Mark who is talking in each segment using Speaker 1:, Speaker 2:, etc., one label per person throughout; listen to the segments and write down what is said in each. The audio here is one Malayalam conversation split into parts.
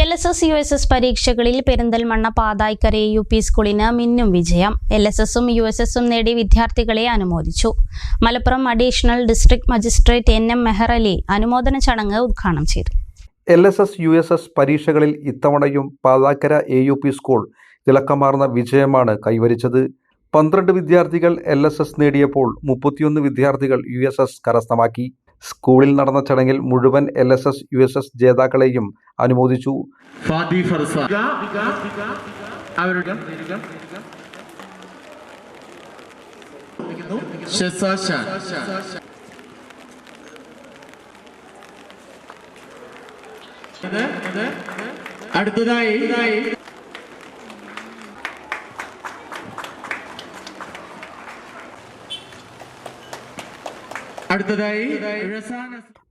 Speaker 1: LSS USS പരീക്ഷകളിൽ പെരിന്തൽമണ്ണ പാതായ്ക്കര UP സ്കൂളിന് മിന്നും വിജയം. LSSും USSും നേടി വിദ്യാർത്ഥികളെ അനുമോദിച്ചു. Malappuram additional district magistrate NM Meharali അനുമോദന ചടങ്ങ് ഉദ്ഘാടനം ചെയ്തു.
Speaker 2: LSS USS പരീക്ഷകളിൽ ഇത്തവണയും പാതായ്ക്കര AUP സ്കൂൾ തിളക്കമാർന്ന വിജയമാണ് കൈവരിച്ചത്. 12 വിദ്യാർത്ഥികൾ LSS നേടിയപ്പോൾ 31 വിദ്യാർത്ഥികൾ USS കരസ്ഥമാക്കി. സ്കൂളിൽ നടന്ന ചടങ്ങിൽ മുഴുവൻ LSS USS ജേതാക്കളെയും അനുമോദിച്ചു.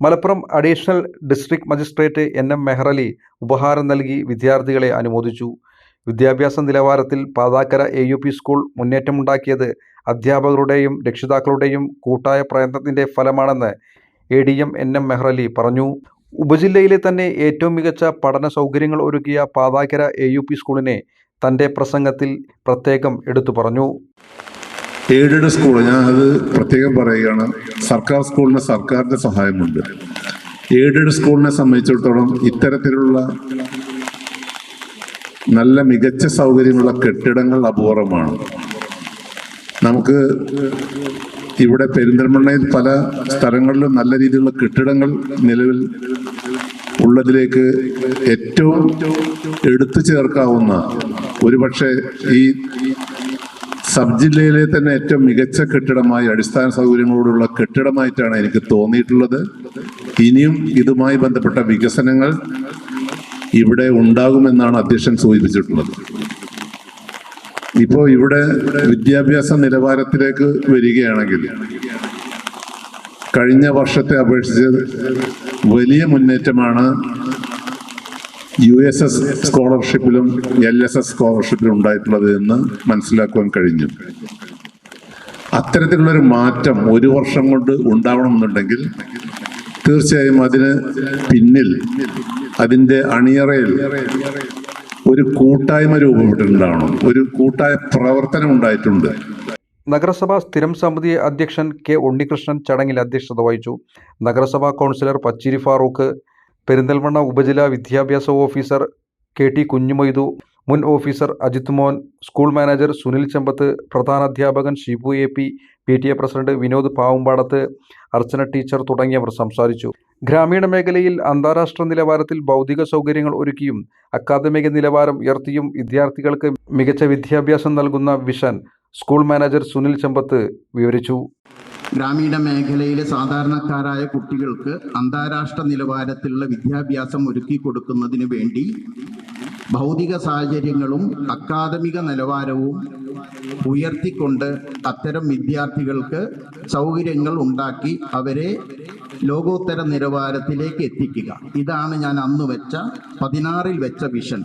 Speaker 2: Malappuram additional district magistrate NM Meharali ഉപഹാരം നൽകി വിദ്യാർത്ഥികളെ അനുമോദിച്ചു. വിദ്യാഭ്യാസ നിലവാരത്തിൽ പാതായ്ക്കര AUP സ്കൂൾ മുന്നേറ്റമുണ്ടാക്കിയത് അധ്യാപകരുടെയും രക്ഷിതാക്കളുടെയും കൂട്ടായ പ്രയത്നത്തിൻ്റെ ഫലമാണെന്ന് ADM NM മെഹറലി പറഞ്ഞു. ഉപജില്ലയിലെ തന്നെ ഏറ്റവും മികച്ച പഠന സൗകര്യങ്ങൾ ഒരുക്കിയ പാതായ്ക്കര AUP സ്കൂളിനെ തൻ്റെ പ്രസംഗത്തിൽ പ്രത്യേകം എടുത്തു പറഞ്ഞു.
Speaker 3: എയ്ഡഡ് സ്കൂൾ, ഞാൻ അത് പ്രത്യേകം പറയുകയാണ്. സർക്കാർ സ്കൂളിന് സർക്കാരിൻ്റെ സഹായമുണ്ട്. എയ്ഡഡ് സ്കൂളിനെ സംബന്ധിച്ചിടത്തോളം ഇത്തരത്തിലുള്ള നല്ല മികച്ച സൗകര്യമുള്ള കെട്ടിടങ്ങൾ അപൂർവമാണ്. നമുക്ക് ഇവിടെ പെരിന്തൽമണ്ണയിൽ പല സ്ഥലങ്ങളിലും നല്ല രീതിയിലുള്ള കെട്ടിടങ്ങൾ നിലവിൽ ഉള്ളതിലേക്ക് ഏറ്റവും എടുത്തു ചേർക്കാവുന്ന, ഒരുപക്ഷെ ഈ സബ് ജില്ലയിലെ തന്നെ ഏറ്റവും മികച്ച കെട്ടിടമായി, അടിസ്ഥാന സൗകര്യങ്ങളോടുള്ള കെട്ടിടമായിട്ടാണ് എനിക്ക് തോന്നിയിട്ടുള്ളത്. ഇനിയും ഇതുമായി ബന്ധപ്പെട്ട വികസനങ്ങൾ ഇവിടെ ഉണ്ടാകുമെന്നാണ് അധ്യക്ഷൻ സൂചിപ്പിച്ചിട്ടുള്ളത്. ഇപ്പോൾ ഇവിടെ വിദ്യാഭ്യാസ നിലവാരത്തിലേക്ക് വരികയാണെങ്കിൽ കഴിഞ്ഞ വർഷത്തെ അപേക്ഷിച്ച് വലിയ മുന്നേറ്റമാണ് USS സ്കോളർഷിപ്പിലും LSS സ്കോളർഷിപ്പിലും ഉണ്ടായിട്ടുള്ളത് എന്ന് മനസ്സിലാക്കുവാൻ കഴിഞ്ഞു. അത്തരത്തിലുള്ളൊരു മാറ്റം ഒരു വർഷം കൊണ്ട് ഉണ്ടാവണമെന്നുണ്ടെങ്കിൽ തീർച്ചയായും അതിന് പിന്നിൽ, അതിൻ്റെ അണിയറയിൽ ഒരു കൂട്ടായ്മ രൂപപ്പെട്ടിട്ടുണ്ടാവണം, ഒരു കൂട്ടായ പ്രവർത്തനം ഉണ്ടായിട്ടുണ്ട്.
Speaker 2: നഗരസഭാ സ്ഥിരം സമിതി അധ്യക്ഷൻ K ഉണ്ണികൃഷ്ണൻ ചടങ്ങിൽ അധ്യക്ഷത വഹിച്ചു. നഗരസഭാ കൗൺസിലർ പച്ചേരി ഫാറൂഖ്, പെരിന്തൽമണ്ണ ഉപജില്ല വിദ്യാഭ്യാസ ഓഫീസർ KT കുഞ്ഞുമൊയ്തു, മുൻ officer Ajith Mon, school manager Sunil Chembath, പ്രധാനാധ്യാപകൻ Shibu AP, PTA president Vinod Pavumpadath, Archana teacher തുടങ്ങിയവർ സംസാരിച്ചു. ഗ്രാമീണ മേഖലയിൽ അന്താരാഷ്ട്ര നിലവാരത്തിൽ ഭൗതിക സൗകര്യങ്ങൾ ഒരുക്കിയും അക്കാദമിക നിലവാരം ഉയർത്തിയും വിദ്യാർത്ഥികൾക്ക് മികച്ച വിദ്യാഭ്യാസം നൽകുന്ന vision school manager Sunil Chembath വിവരിച്ചു.
Speaker 4: ഗ്രാമീണ മേഖലയിലെ സാധാരണക്കാരായ കുട്ടികൾക്ക് അന്താരാഷ്ട്ര നിലവാരത്തിലുള്ള വിദ്യാഭ്യാസം ഒരുക്കി കൊടുക്കുന്നതിന് വേണ്ടി ഭൗതിക സാഹചര്യങ്ങളും അക്കാദമിക നിലവാരവും ഉയർത്തിക്കൊണ്ട് അത്തരം വിദ്യാർത്ഥികൾക്ക് സൗകര്യങ്ങൾ ഉണ്ടാക്കി അവരെ ലോകോത്തര നിലവാരത്തിലേക്ക് എത്തിക്കുക. ഇതാണ് ഞാൻ അന്ന് വെച്ച 16-ൽ വെച്ച വിഷൻ.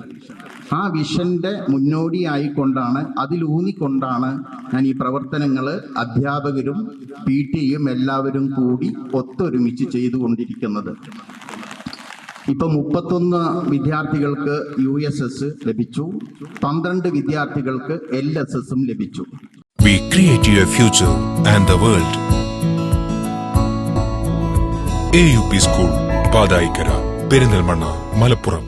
Speaker 4: ആ വിഷൻ്റെ മുന്നോടിയായിക്കൊണ്ടാണ്, അതിലൂന്നിക്കൊണ്ടാണ് ഞാൻ ഈ പ്രവർത്തനങ്ങൾ അധ്യാപകരും PTയും എല്ലാവരും കൂടി ഒത്തൊരുമിച്ച് ചെയ്തുകൊണ്ടിരിക്കുന്നത്. ഇപ്പം 31 വിദ്യാർത്ഥികൾക്ക് USS ലഭിച്ചു, 12 വിദ്യാർത്ഥികൾക്ക് LSSും ലഭിച്ചു.
Speaker 5: We create your future and the world. AUP school Pathaikkara, Perinthalmanna, Malappuram.